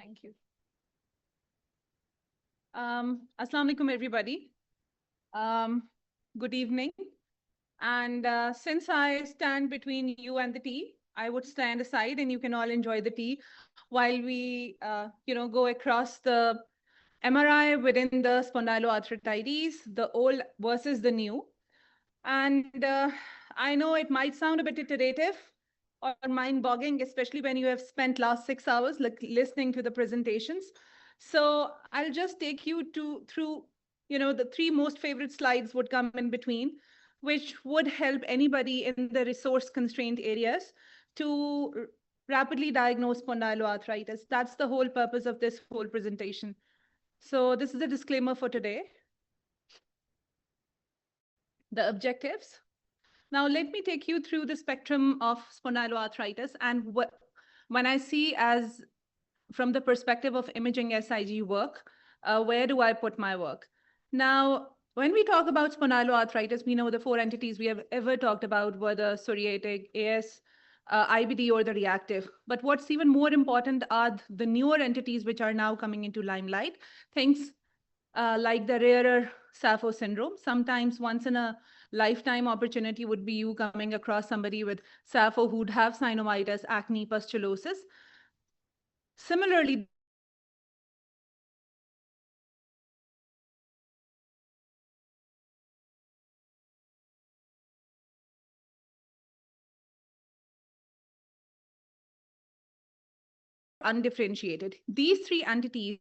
Thank you. Assalamu alaikum, everybody. Good evening. And since I stand between you and the tea, I would stand aside and you can all enjoy the tea while we, go across the MRI within the spondyloarthritis, the old versus the new. And I know it might sound a bit iterative or mind-boggling, especially when you have spent last 6 hours listening to the presentations. So I'll just take you through, the three most favorite slides would come in between, which would help anybody in the resource-constrained areas to rapidly diagnose spondyloarthritis. That's the whole purpose of this whole presentation. So this is a disclaimer for today. The objectives. Now, let me take you through the spectrum of spondyloarthritis and when I see as from the perspective of imaging SIG work, where do I put my work? Now, when we talk about spondyloarthritis, we know the four entities we have ever talked about were the psoriatic, AS, IBD, or the reactive. But what's even more important are the newer entities which are now coming into limelight, things like the rarer Saba syndrome. Sometimes once in a lifetime opportunity would be you coming across somebody with Saba who'd have synovitis, acne, pustulosis. Similarly, undifferentiated. These three entities,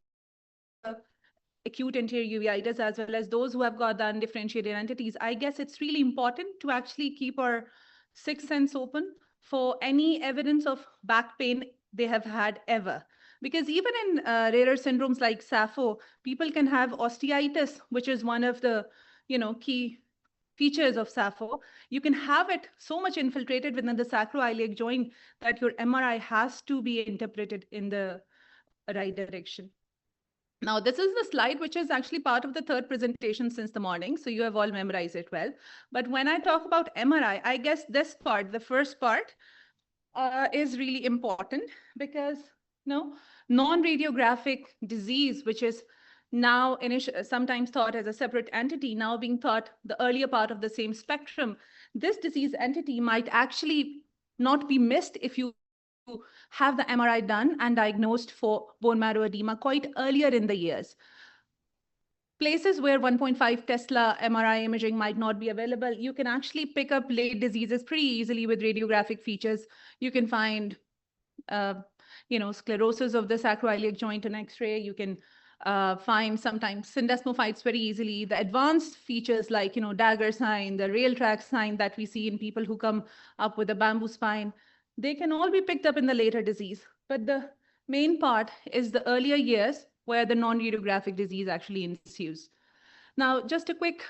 acute anterior uveitis, as well as those who have got the undifferentiated entities, I guess it's really important to actually keep our sixth sense open for any evidence of back pain they have had ever. Because even in rarer syndromes like Saba, people can have osteitis, which is one of the key features of Saba. You can have it so much infiltrated within the sacroiliac joint that your MRI has to be interpreted in the right direction. Now, this is the slide which is actually part of the third presentation since the morning, so you have all memorized it well. But when I talk about MRI, I guess this part, the first part, is really important because non-radiographic disease, which is now sometimes thought as a separate entity, now being thought the earlier part of the same spectrum, this disease entity might actually not be missed if you have the MRI done and diagnosed for bone marrow edema quite earlier in the years. Places where 1.5 Tesla MRI imaging might not be available, you can actually pick up late diseases pretty easily with radiographic features. You can find, sclerosis of the sacroiliac joint on X-ray. You can find sometimes syndesmophytes very easily. The advanced features like, dagger sign, the rail track sign that we see in people who come up with a bamboo spine, they can all be picked up in the later disease. But the main part is the earlier years where the non-radiographic disease actually ensues. Now, just a quick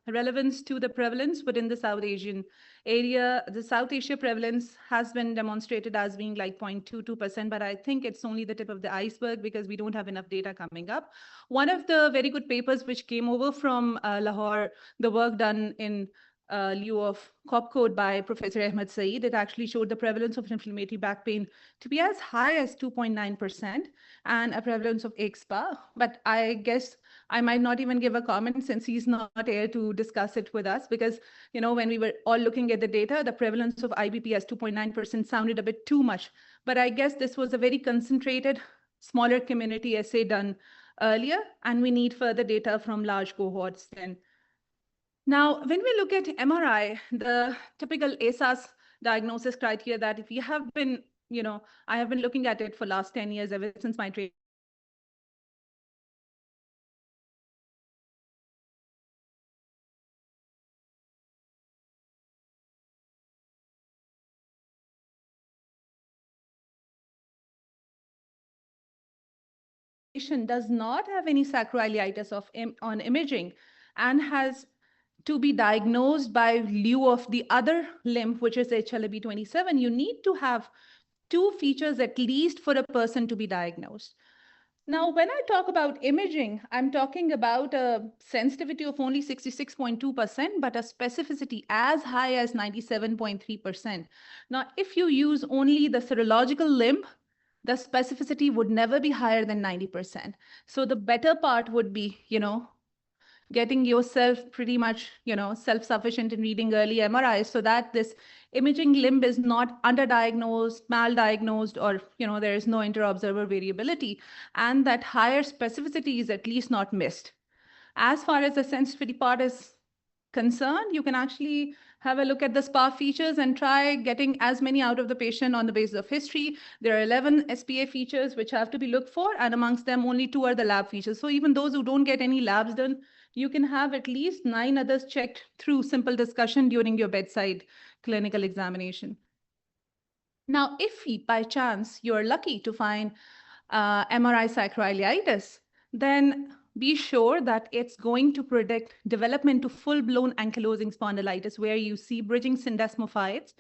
relevance to the prevalence within the South Asian area. The South Asia prevalence has been demonstrated as being like 0.22%, but I think it's only the tip of the iceberg because we don't have enough data coming up. One of the very good papers which came over from Lahore, the work done in lieu of COP code by Professor Ahmed Saeed, it actually showed the prevalence of inflammatory back pain to be as high as 2.9% and a prevalence of axspa. But I guess I might not even give a comment since he's not here to discuss it with us because, when we were all looking at the data, the prevalence of IBP as 2.9% sounded a bit too much. But I guess this was a very concentrated, smaller community essay done earlier, and we need further data from large cohorts then. Now, when we look at MRI, the typical ASAS diagnosis criteria that if you have been, I have been looking at it for last 10 years, ever since my training. Does not have any sacroiliitis on imaging and has to be diagnosed by lieu of the other limb, which is HLA-B27, you need to have two features at least for a person to be diagnosed. Now, when I talk about imaging, I'm talking about a sensitivity of only 66.2%, but a specificity as high as 97.3%. Now, if you use only the serological limb, the specificity would never be higher than 90%. So the better part would be, getting yourself pretty much, self-sufficient in reading early MRIs so that this imaging limb is not underdiagnosed, maldiagnosed, or, there is no inter-observer variability, and that higher specificity is at least not missed. As far as the sensitivity part is concerned, you can actually have a look at the SPA features and try getting as many out of the patient on the basis of history. There are 11 SPA features which have to be looked for, and amongst them only 2 are the lab features. So even those who don't get any labs done, you can have at least 9 others checked through simple discussion during your bedside clinical examination. Now, if by chance you're lucky to find MRI sacroiliitis, then be sure that it's going to predict development to full-blown ankylosing spondylitis, where you see bridging syndesmophytes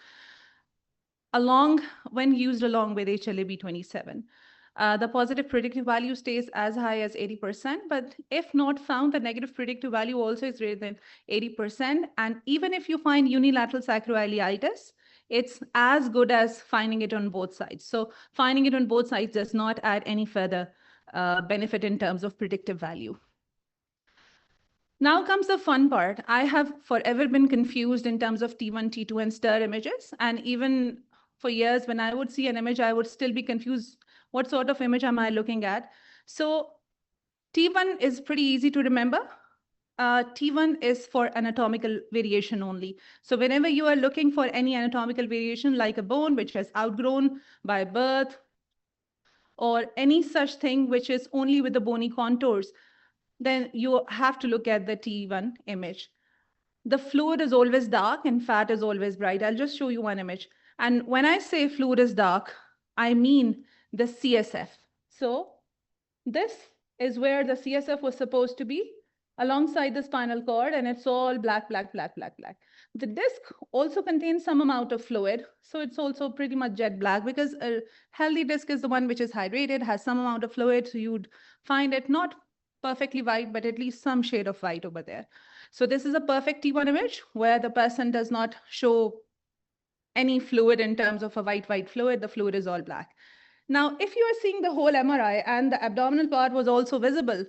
when used along with HLA-B27. The positive predictive value stays as high as 80%, but if not found, the negative predictive value also is greater than 80%. And even if you find unilateral sacroiliitis, it's as good as finding it on both sides. So finding it on both sides does not add any further benefit in terms of predictive value. Now comes the fun part. I have forever been confused in terms of T1, T2, and STIR images. And even for years, when I would see an image, I would still be confused. What sort of image am I looking at? So T1 is pretty easy to remember. T1 is for anatomical variation only. So whenever you are looking for any anatomical variation, like a bone which has outgrown by birth, or any such thing which is only with the bony contours, then you have to look at the T1 image. The fluid is always dark and fat is always bright. I'll just show you one image. And when I say fluid is dark, I mean the CSF. So this is where the CSF was supposed to be, alongside the spinal cord, and it's all black, black, black, black, black. The disc also contains some amount of fluid, so it's also pretty much jet black, because a healthy disc is the one which is hydrated, has some amount of fluid, so you'd find it not perfectly white, but at least some shade of white over there. So this is a perfect T1 image where the person does not show any fluid in terms of a white fluid. The fluid is all black. Now, if you are seeing the whole MRI and the abdominal part was also visible,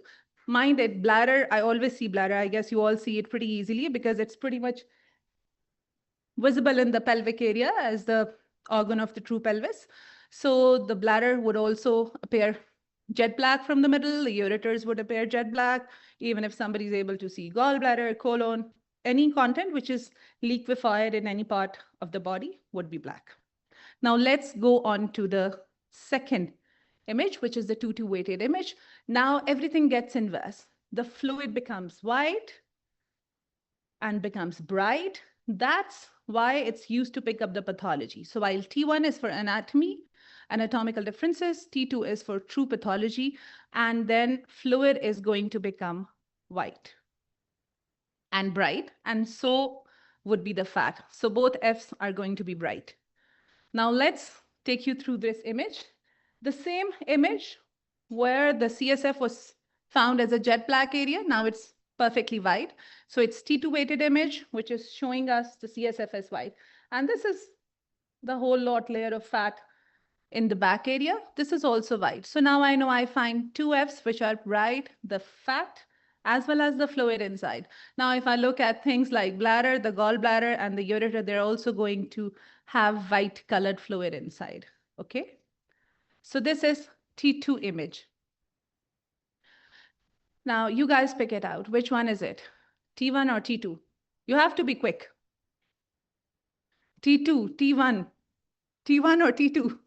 mind it, bladder, I always see bladder. I guess you all see it pretty easily because it's pretty much visible in the pelvic area as the organ of the true pelvis. So the bladder would also appear jet black from the middle. The ureters would appear jet black. Even if somebody is able to see gallbladder, colon, any content which is liquefied in any part of the body would be black. Now let's go on to the second image, which is the 2-2 weighted image. Now everything gets inverse. The fluid becomes white and becomes bright. That's why it's used to pick up the pathology. So while T1 is for anatomy, anatomical differences, T2 is for true pathology, and then fluid is going to become white and bright, and so would be the fat. So both Fs are going to be bright. Now let's take you through this image. The same image where the CSF was found as a jet black area, now it's perfectly white. So it's T2 weighted image, which is showing us the CSF as white. And this is the whole lot layer of fat in the back area. This is also white. So now I know I find 2 Fs, which are bright, the fat, as well as the fluid inside. Now, if I look at things like bladder, the gallbladder, and the ureter, they're also going to have white colored fluid inside, okay? So this is T2 image. Now, you guys pick it out. Which one is it? T1 or T2? You have to be quick. T2, T1. T1 or T2?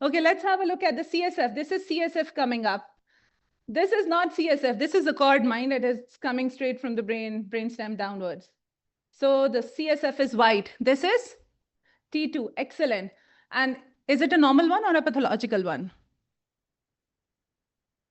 Okay, let's have a look at the CSF. This is CSF coming up. This is not CSF. This is the cord, mind. It is coming straight from the brainstem downwards. So the CSF is white. This is T2. Excellent. And is it a normal one or a pathological one?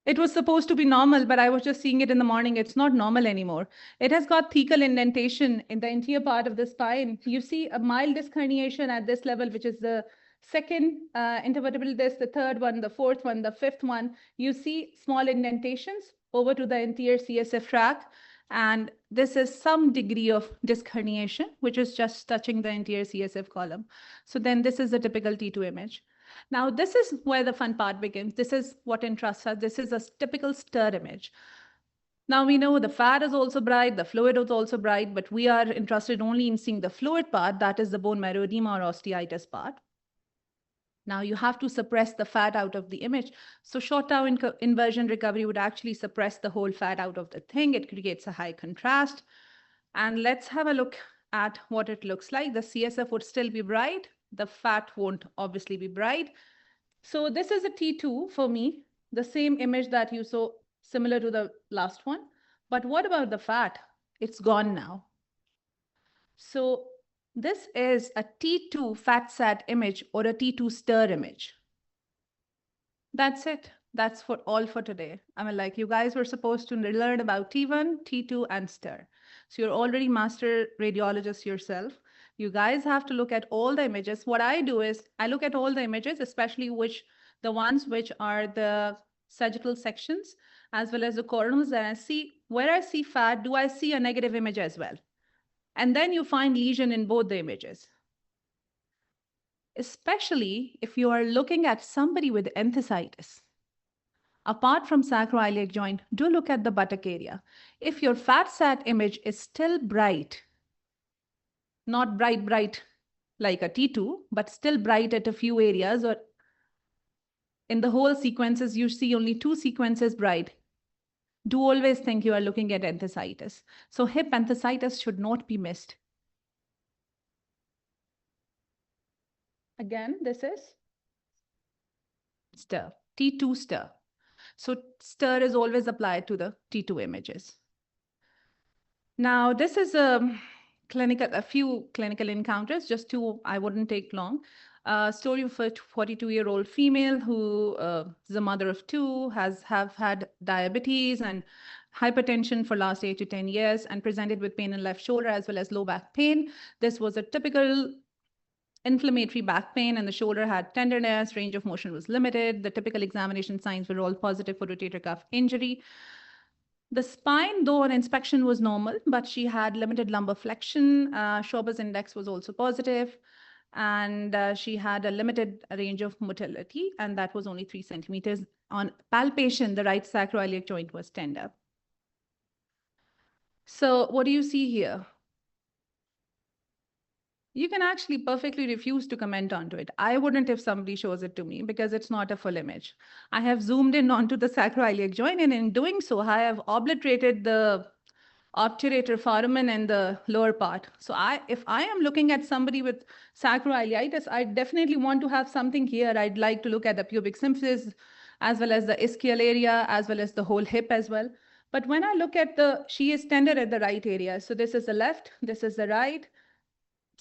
It was supposed to be normal, but I was just seeing it in the morning. It's not normal anymore. It has got thecal indentation in the interior part of the spine. You see a mild disc herniation at this level, which is the second intervertebral disc, the third one, the fourth one, the fifth one. You see small indentations over to the anterior CSF tract. And this is some degree of disc herniation, which is just touching the anterior CSF column. So then this is the typical T2 image. Now, this is where the fun part begins. This is what interests us. This is a typical stir image. Now we know the fat is also bright, the fluid is also bright, but we are interested only in seeing the fluid part, that is the bone marrow edema or osteitis part. Now you have to suppress the fat out of the image. So short tau inversion recovery would actually suppress the whole fat out of the thing. It creates a high contrast. And let's have a look at what it looks like. The CSF would still be bright. The fat won't obviously be bright. So this is a T2 for me, the same image that you saw similar to the last one. But what about the fat? It's gone now. So this is a T2 fat sat image or a T2 stir image. That's it. That's for all for today. I mean, like you guys were supposed to learn about T1, T2, and stir. So you're already master radiologists yourself. You guys have to look at all the images. What I do is I look at all the images, especially the ones which are the sagittal sections, as well as the coronals, and I see where I see fat, do I see a negative image as well? And then you find lesion in both the images. Especially if you are looking at somebody with enthesitis. Apart from sacroiliac joint, do look at the buttock area. If your fat sat image is still bright, not bright like a T2, but still bright at a few areas, or in the whole sequences, you see only 2 sequences bright, do always think you are looking at enthesitis. So hip enthesitis should not be missed. Again, this is stir, T2 stir. So stir is always applied to the T2 images. Now, this is a few clinical encounters, just 2, I wouldn't take long. Story of a 42-year-old female who is a mother of 2, have had diabetes and hypertension for last 8 to 10 years and presented with pain in left shoulder as well as low back pain. This was a typical inflammatory back pain, and the shoulder had tenderness, range of motion was limited. The typical examination signs were all positive for rotator cuff injury. The spine, though on inspection, was normal, but she had limited lumbar flexion. Schauber's index was also positive, and she had a limited range of motility, and that was only 3 centimeters. On palpation, the right sacroiliac joint was tender. So what do you see here? You can actually perfectly refuse to comment onto it. I wouldn't if somebody shows it to me because it's not a full image. I have zoomed in onto the sacroiliac joint, and in doing so, I have obliterated the obturator foramen and the lower part. So if I am looking at somebody with sacroiliitis, I definitely want to have something here. I'd like to look at the pubic symphysis, as well as the ischial area, as well as the whole hip as well. But when I look at she is tender at the right area. So this is the left, this is the right.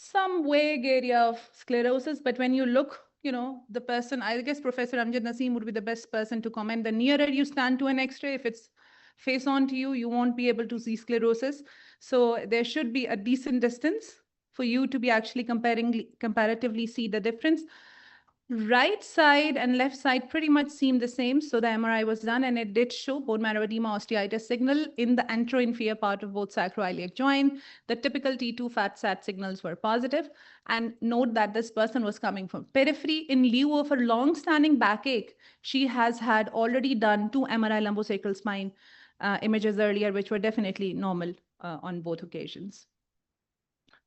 Some vague area of sclerosis, but when you look, the person, I guess Professor Amjad Naseem would be the best person to comment. The nearer you stand to an X-ray, if it's face on to you, you won't be able to see sclerosis. So there should be a decent distance for you to be actually comparatively see the difference. Right side and left side pretty much seem the same. So the MRI was done and it did show bone marrow edema osteitis signal in the anteroinferior part of both sacroiliac joint. The typical T2 fat sat signals were positive. And note that this person was coming from periphery. In lieu of a long-standing backache, she has had already done 2 MRI lumbosacral spine images earlier, which were definitely normal on both occasions.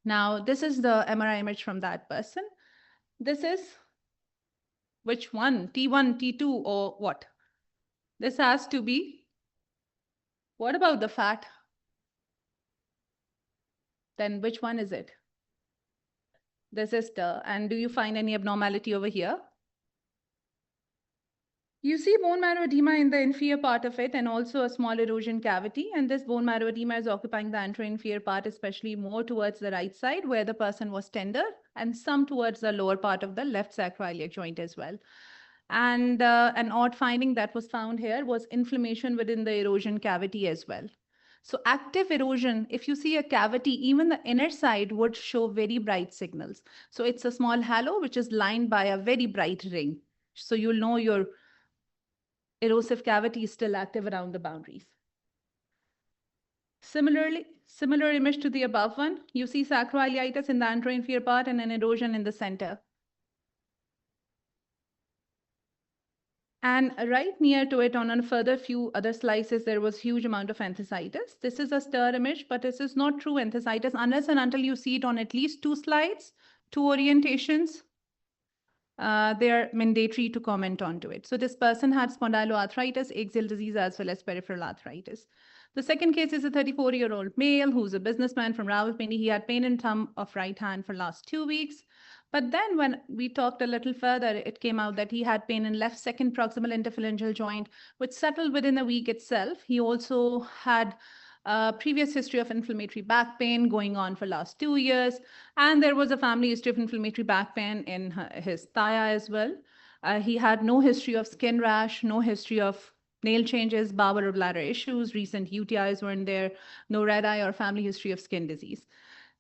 Now, this is the MRI image from that person. This is which one? T1, T2, or what? This has to be. What about the fat? Then which one is it? This is the, and do you find any abnormality over here? You see bone marrow edema in the inferior part of it and also a small erosion cavity. And this bone marrow edema is occupying the anteroinferior part, especially more towards the right side where the person was tender, and some towards the lower part of the left sacroiliac joint as well. And an odd finding that was found here was inflammation within the erosion cavity as well. So active erosion, if you see a cavity, even the inner side would show very bright signals. So it's a small halo which is lined by a very bright ring. So you'll know your erosive cavity is still active around the boundaries. Similarly, similar image to the above one, you see sacroiliitis in the anteroinferior part and an erosion in the center. And right near to it, on a further few other slices, there was huge amount of enthesitis. This is a stir image, but this is not true enthesitis unless and until you see it on at least 2 slides, 2 orientations. They are mandatory to comment onto it. So this person had spondyloarthritis, axial disease, as well as peripheral arthritis. The second case is a 34-year-old male who's a businessman from Rawalpindi. He had pain in thumb of right hand for last 2 weeks. But then when we talked a little further, it came out that he had pain in left second proximal interphalangeal joint, which settled within a week itself. He also had a previous history of inflammatory back pain going on for last 2 years. And there was a family history of inflammatory back pain in his thigh as well. He had no history of skin rash, no history of nail changes, bowel or bladder issues, recent UTIs weren't there, no red eye or family history of skin disease.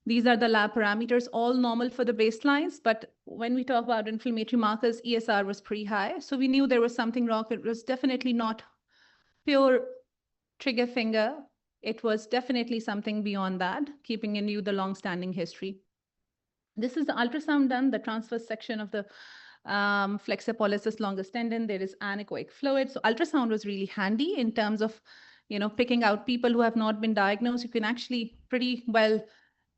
These are the lab parameters, all normal for the baselines. But when we talk about inflammatory markers, ESR was pretty high. So we knew there was something wrong. It was definitely not pure trigger finger. It was definitely something beyond that, keeping in view the long-standing history. This is the ultrasound done, the transverse section of the flexor pollicis longus tendon. There is anechoic fluid. So ultrasound was really handy in terms of, picking out people who have not been diagnosed. You can actually pretty well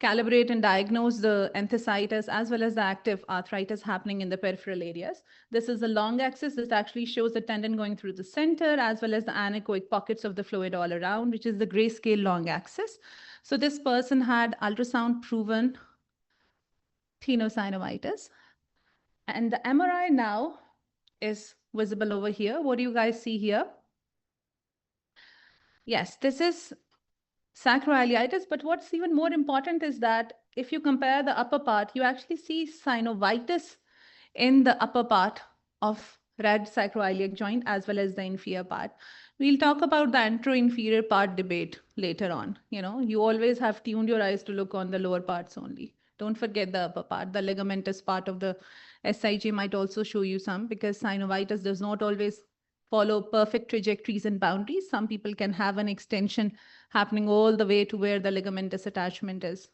calibrate and diagnose the enthesitis as well as the active arthritis happening in the peripheral areas. This is the long axis. This actually shows the tendon going through the center as well as the anechoic pockets of the fluid all around, which is the grayscale long axis. So this person had ultrasound proven tenosynovitis. And the MRI now is visible over here. What do you guys see here? Yes, this is sacroiliitis, but what's even more important is that if you compare the upper part, you actually see synovitis in the upper part of red sacroiliac joint as well as the inferior part. We'll talk about the antero-inferior part debate later on. You always have tuned your eyes to look on the lower parts only. Don't forget the upper part. The ligamentous part of the SIJ might also show you some, because synovitis does not always follow perfect trajectories and boundaries. Some people can have an extension happening all the way to where the ligamentous attachment is.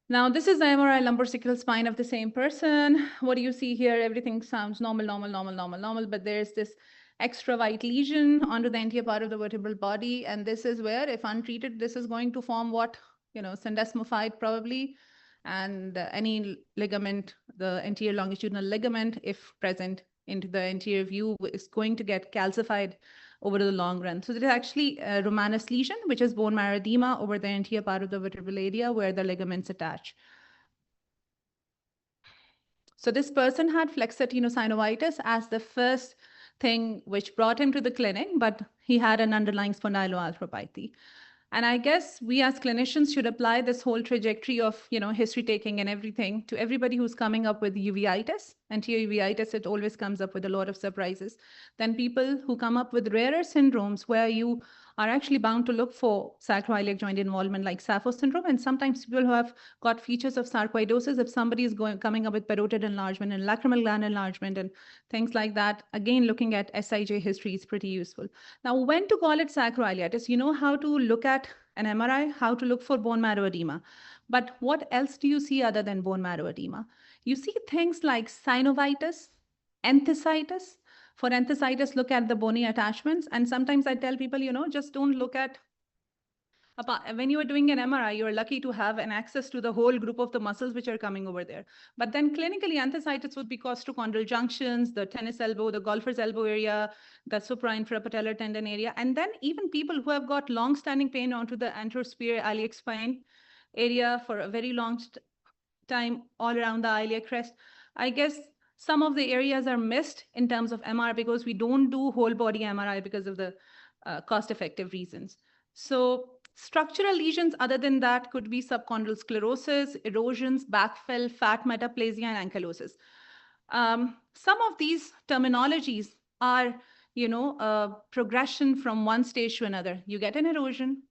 Now, this is the MRI lumbosacral spine of the same person. What do you see here? Everything sounds normal, but there's this extra white lesion onto the anterior part of the vertebral body. And this is where, if untreated, this is going to form what? Syndesmophyte probably. And any ligament, the anterior longitudinal ligament, if present into the anterior view, is going to get calcified over the long run. So there's actually a Romanus lesion, which is bone marrow edema over the anterior part of the vertebral area where the ligaments attach. So this person had flexor tenosynovitis as the first thing which brought him to the clinic, but he had an underlying spondyloarthropathy. And I guess we as clinicians should apply this whole trajectory of, history taking and everything to everybody who's coming up with uveitis. Anterior uveitis, it always comes up with a lot of surprises. Then people who come up with rarer syndromes where you are actually bound to look for sacroiliac joint involvement like Sappho syndrome. And sometimes people who have got features of sarcoidosis, if somebody is coming up with parotid enlargement and lacrimal gland enlargement and things like that, again, looking at SIJ history is pretty useful. Now, when to call it sacroiliitis? You know how to look at an MRI, how to look for bone marrow edema. But what else do you see other than bone marrow edema? You see things like synovitis, enthesitis. For enthesitis, look at the bony attachments. And sometimes I tell people, just don't look at, when you are doing an MRI, you're lucky to have an access to the whole group of the muscles which are coming over there. But then clinically, enthesitis would be costochondral junctions, the tennis elbow, the golfer's elbow area, the supra-infrapatellar tendon area. And then even people who have got long-standing pain onto the anterosuperior iliac spine area for a very long time all around the iliac crest. I guess some of the areas are missed in terms of MR because we don't do whole body MRI because of the cost-effective reasons. So structural lesions other than that could be subchondral sclerosis, erosions, backfill, fat metaplasia, and ankylosis. Some of these terminologies are, progression from one stage to another. You get an erosion.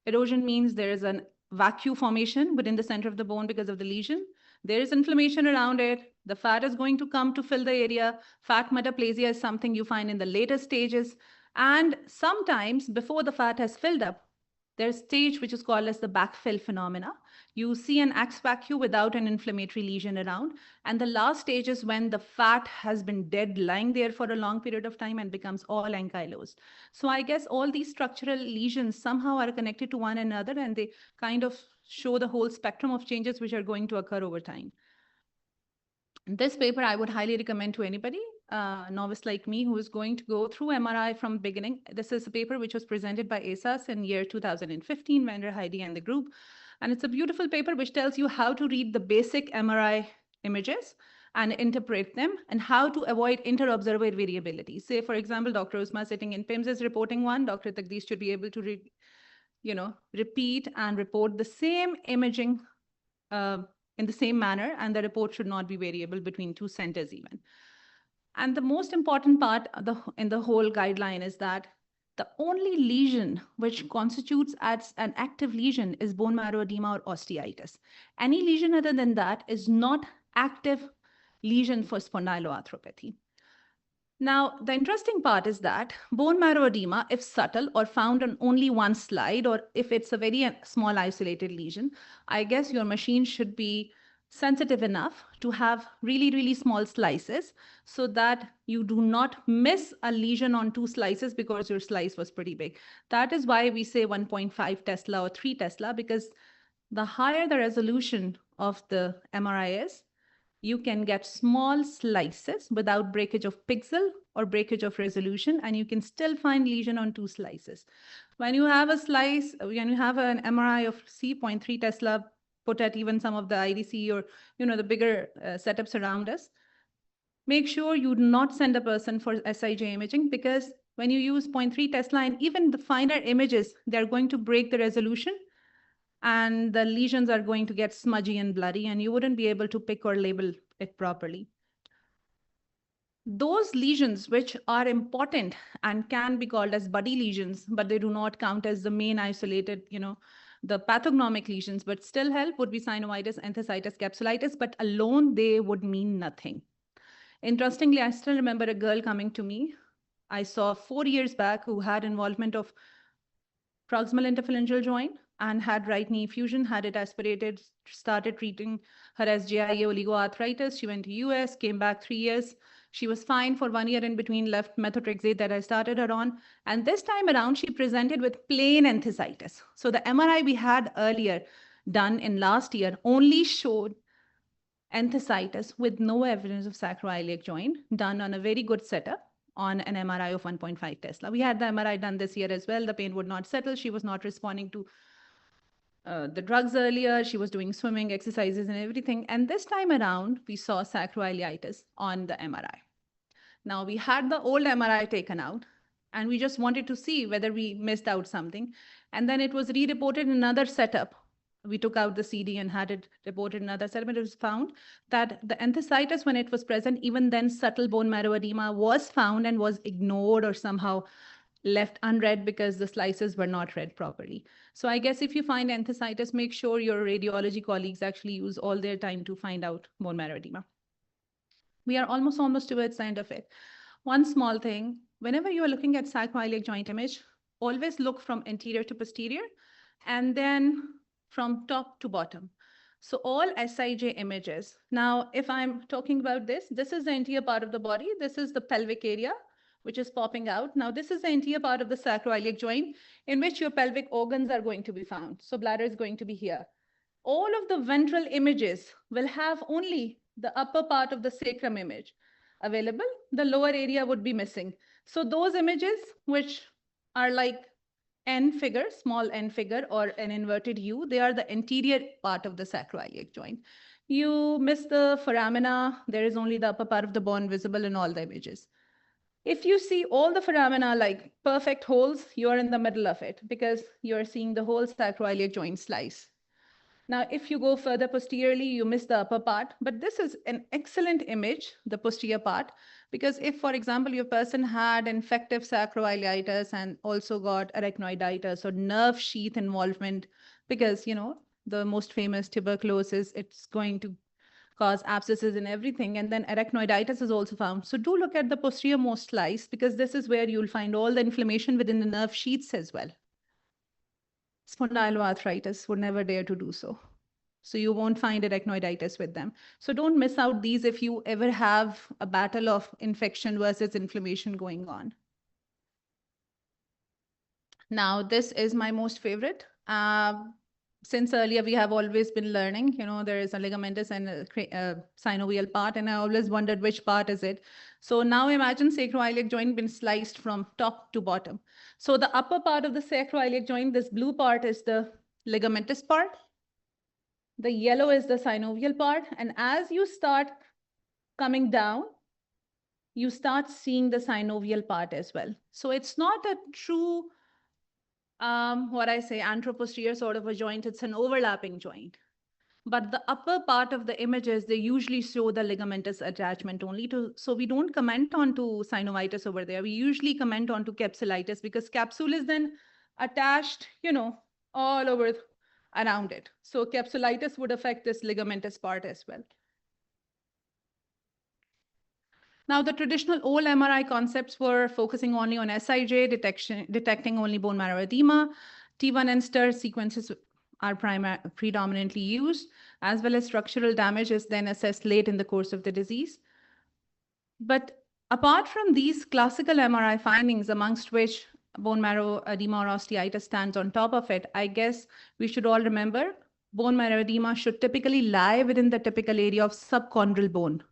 Erosion means there is a vacuum formation within the center of the bone because of the lesion. There is inflammation around it. The fat is going to come to fill the area. Fat metaplasia is something you find in the later stages. And sometimes before the fat has filled up, There's stage which is called as the backfill phenomena. You see an axspa without an inflammatory lesion around. And the last stage is when the fat has been dead, lying there for a long period of time and becomes all ankylosed. So I guess all these structural lesions somehow are connected to one another, and they kind of show the whole spectrum of changes which are going to occur over time. This paper I would highly recommend to anybody, novice like me, who is going to go through MRI from beginning. This is a paper which was presented by ASAS in year 2015, Vander Heidi and the group. And it's a beautiful paper which tells you how to read the basic MRI images and interpret them, and how to avoid inter-observer variability. Say, for example, Dr. Usma sitting in PIMS is reporting one, Dr. Tagdish should be able to repeat and report the same imaging in the same manner, and the report should not be variable between two centers even. And the most important part in the whole guideline is that the only lesion which constitutes as an active lesion is bone marrow edema or osteitis. Any lesion other than that is not active lesion for spondyloarthropathy. Now, the interesting part is that bone marrow edema, if subtle or found on only one slide, or if it's a very small isolated lesion, I guess your machine should be sensitive enough to have really, really small slices so that you do not miss a lesion on two slices because your slice was pretty big. That is why we say 1.5 Tesla or 3 Tesla, because the higher the resolution of the MRI is, you can get small slices without breakage of pixel or breakage of resolution, and you can still find lesion on two slices. When you have a slice, when you have an MRI of 0.3 Tesla put at even some of the IDC or the bigger setups around us, make sure you do not send a person for SIJ imaging, because when you use 0.3 Tesla and even the finer images, they're going to break the resolution, and the lesions are going to get smudgy and bloody, and you wouldn't be able to pick or label it properly. Those lesions which are important and can be called as buddy lesions, but they do not count as the main isolated, the pathognomic lesions, but still help, would be synovitis, enthesitis, capsulitis, but alone they would mean nothing. Interestingly, I still remember a girl coming to me, I saw 4 years back, who had involvement of proximal interphalangeal joint and had right knee fusion, had it aspirated, started treating her as GIA oligoarthritis. She went to US, came back 3 years. She was fine for 1 year in between, left methotrexate that I started her on. And this time around, she presented with plain enthesitis. So the MRI we had earlier done in last year only showed enthesitis with no evidence of sacroiliac joint, done on a very good setup on an MRI of 1.5 Tesla. We had the MRI done this year as well. The pain would not settle. She was not responding to the drugs earlier. She was doing swimming exercises and everything. And this time around, we saw sacroiliitis on the MRI. Now, we had the old MRI taken out, and we just wanted to see whether we missed out something. And then it was re-reported in another setup. We took out the CD and had it reported in another setup. It was found that the enthesitis, when it was present, even then subtle bone marrow edema was found and was ignored or somehow left unread because the slices were not read properly. So I guess if you find enthesitis, make sure your radiology colleagues actually use all their time to find out bone marrow edema. We are almost towards the end of it. One small thing, whenever you are looking at sacroiliac joint image, always look from anterior to posterior and then from top to bottom. So all SIJ images. Now, if I'm talking about this is the anterior part of the body. This is the pelvic area, which is popping out. Now, this is the anterior part of the sacroiliac joint in which your pelvic organs are going to be found. So bladder is going to be here. All of the ventral images will have only the upper part of the sacrum image available. The lower area would be missing. So those images which are like N figure, small N figure, or an inverted U, they are the anterior part of the sacroiliac joint. You miss the foramina, there is only the upper part of the bone visible in all the images. If you see all the foramina like perfect holes, you are in the middle of it because you're seeing the whole sacroiliac joint slice. Now, if you go further posteriorly, you miss the upper part, but this is an excellent image, the posterior part, because if, for example, your person had infective sacroiliitis and also got arachnoiditis or nerve sheath involvement, because, the most famous tuberculosis, it's going to cause abscesses and everything, and then arachnoiditis is also found. So do look at the posterior most slice, because this is where you'll find all the inflammation within the nerve sheaths as well. Spondyloarthritis would never dare to do so. So you won't find arachnoiditis with them. So don't miss out these if you ever have a battle of infection versus inflammation going on. Now, this is my most favorite. Since earlier we have always been learning, there is a ligamentous and a synovial part, and I always wondered which part is it. So now imagine sacroiliac joint been sliced from top to bottom. So the upper part of the sacroiliac joint, this blue part is the ligamentous part. The yellow is the synovial part. And as you start coming down, you start seeing the synovial part as well. So it's not a true what I say, anteroposterior sort of a joint. It's an overlapping joint. But the upper part of the images, they usually show the ligamentous attachment only to, so we don't comment on to synovitis over there. We usually comment on to capsulitis because capsule is then attached, all over around it. So capsulitis would affect this ligamentous part as well. Now, the traditional old MRI concepts were focusing only on SIJ, detecting only bone marrow edema. T1 and STIR sequences are predominantly used, as well as structural damage is then assessed late in the course of the disease. But apart from these classical MRI findings, amongst which bone marrow edema or osteitis stands on top of it, I guess we should all remember bone marrow edema should typically lie within the typical area of subchondral bone.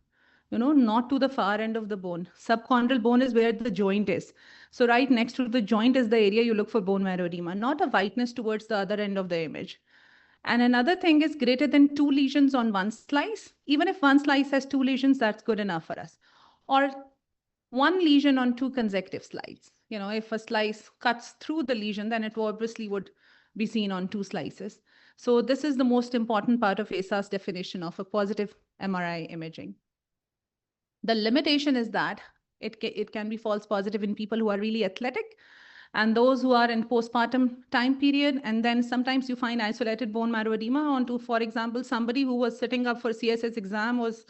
Not to the far end of the bone. Subchondral bone is where the joint is. So right next to the joint is the area you look for bone marrow edema, not a whiteness towards the other end of the image. And another thing is greater than 2 lesions on one slice. Even if one slice has 2 lesions, that's good enough for us. Or 1 lesion on 2 consecutive slices. If a slice cuts through the lesion, then it obviously would be seen on 2 slices. So this is the most important part of ASA's definition of a positive MRI imaging. The limitation is that it can be false positive in people who are really athletic and those who are in postpartum time period. And then sometimes you find isolated bone marrow edema onto, for example, somebody who was sitting up for CSS exam was,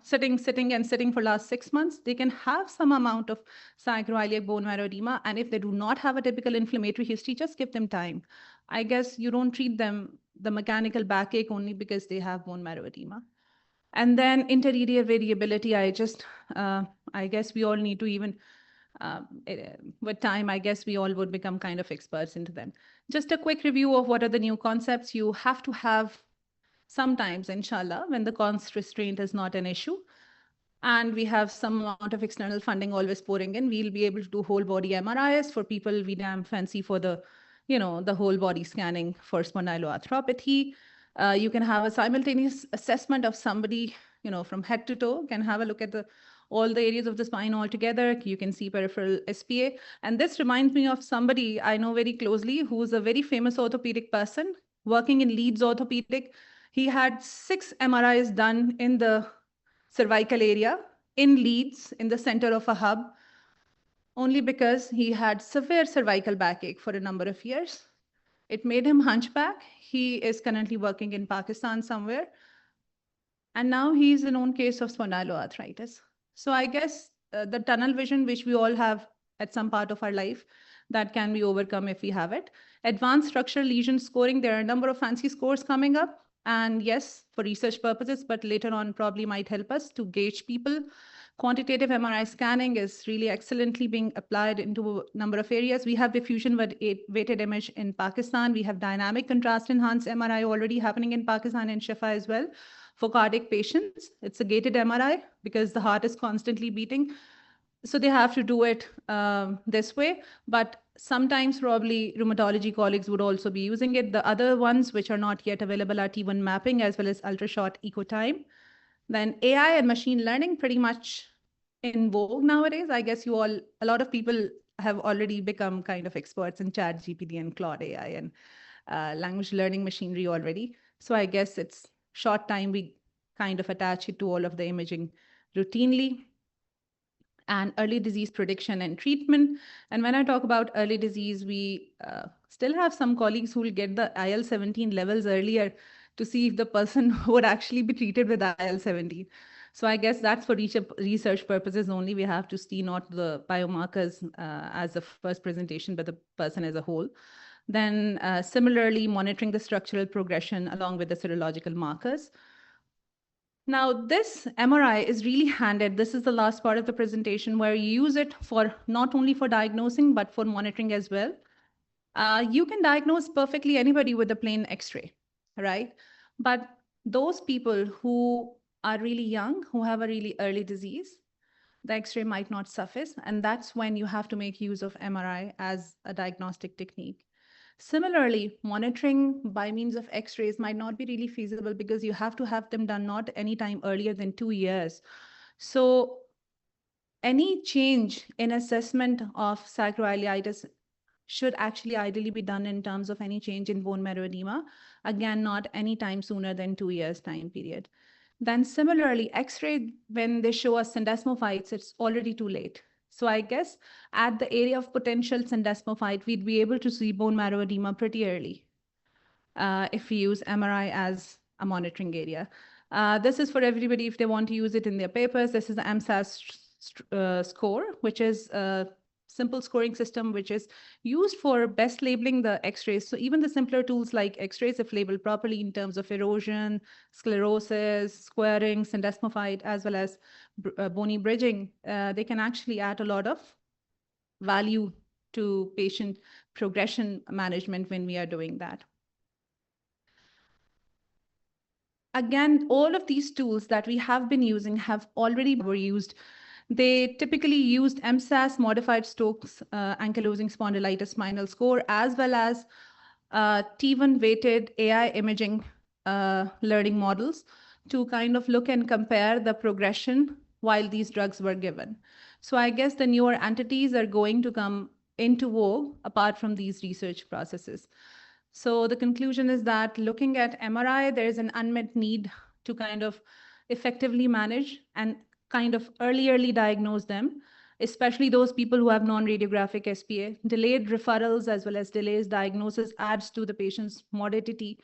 sitting for last 6 months. They can have some amount of sacroiliac bone marrow edema. And if they do not have a typical inflammatory history, just give them time. I guess you don't treat them the mechanical backache only because they have bone marrow edema. And then inter-area variability, I guess we all need to even, with time, I guess we all would become kind of experts into them. Just a quick review of what are the new concepts. You have to have sometimes, inshallah, when the cost restraint is not an issue, and we have some amount of external funding always pouring in, we'll be able to do whole body MRIs for people we damn fancy for the, the whole body scanning for spondyloarthropathy. You can have a simultaneous assessment of somebody, from head to toe, can have a look at all the areas of the spine altogether. You can see peripheral SPA. And this reminds me of somebody I know very closely who's a very famous orthopedic person working in Leeds Orthopedic. He had 6 MRIs done in the cervical area in Leeds, in the center of a hub, only because he had severe cervical backache for a number of years. It made him hunchback. He is currently working in Pakistan somewhere. And now he's a known case of spondyloarthritis. So I guess the tunnel vision, which we all have at some part of our life, that can be overcome if we have it. Advanced structural lesion scoring, there are a number of fancy scores coming up. And yes, for research purposes, but later on probably might help us to gauge people. Quantitative MRI scanning is really excellently being applied into a number of areas. We have diffusion weighted image in Pakistan. We have dynamic contrast enhanced MRI already happening in Pakistan and Shifa as well. For cardiac patients, it's a gated MRI because the heart is constantly beating. So they have to do it this way, but sometimes probably rheumatology colleagues would also be using it. The other ones which are not yet available are T1 mapping as well as ultra-short echo time. Then AI and machine learning pretty much in vogue nowadays. I guess a lot of people have already become kind of experts in ChatGPT and Claude AI and language learning machinery already. So I guess it's short time we kind of attach it to all of the imaging routinely. And early disease prediction and treatment. And when I talk about early disease, we still have some colleagues who will get the IL-17 levels earlier to see if the person would actually be treated with IL-17. So I guess that's for research purposes only. We have to see not the biomarkers as the first presentation, but the person as a whole. Then similarly, monitoring the structural progression along with the serological markers. Now, this MRI is really handed. This is the last part of the presentation where you use it for not only for diagnosing, but for monitoring as well. You can diagnose perfectly anybody with a plain X-ray, right? But those people who are really young, who have a really early disease, the X-ray might not suffice. And that's when you have to make use of MRI as a diagnostic technique. Similarly, monitoring by means of X-rays might not be really feasible because you have to have them done not any time earlier than 2 years. So any change in assessment of sacroiliitis should actually ideally be done in terms of any change in bone marrow edema. Again, not any time sooner than 2 years time period. Then similarly, X-ray, when they show us syndesmophytes, it's already too late. So I guess at the area of potential syndesmophyte, we'd be able to see bone marrow edema pretty early if we use MRI as a monitoring area. This is for everybody if they want to use it in their papers. This is the MSAS score, which is a simple scoring system which is used for best labeling the X-rays. So even the simpler tools like X-rays, if labeled properly in terms of erosion, sclerosis, squaring, syndesmophyte, as well as bony bridging, they can actually add a lot of value to patient progression management when we are doing that. Again, all of these tools that we have been using have already were used. They typically used MSAS, modified Stokes ankylosing spondylitis spinal score, as well as T1 weighted AI imaging learning models to kind of look and compare the progression while these drugs were given. So I guess the newer entities are going to come into vogue apart from these research processes. So the conclusion is that looking at MRI, there is an unmet need to kind of effectively manage and kind of early diagnose them, especially those people who have non-radiographic SPA. Delayed referrals as well as delays diagnosis adds to the patient's morbidity,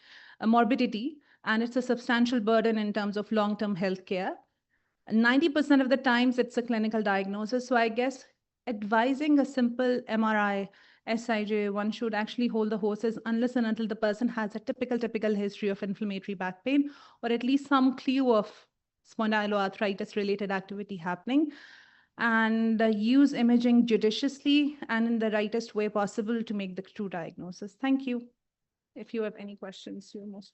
and it's a substantial burden in terms of long-term health care. 90% of the times it's a clinical diagnosis. So I guess advising a simple MRI, SIJ, one should actually hold the horses unless and until the person has a typical history of inflammatory back pain, or at least some clue of spondyloarthritis related activity happening, and use imaging judiciously and in the rightest way possible to make the true diagnosis. Thank you. If you have any questions, you're most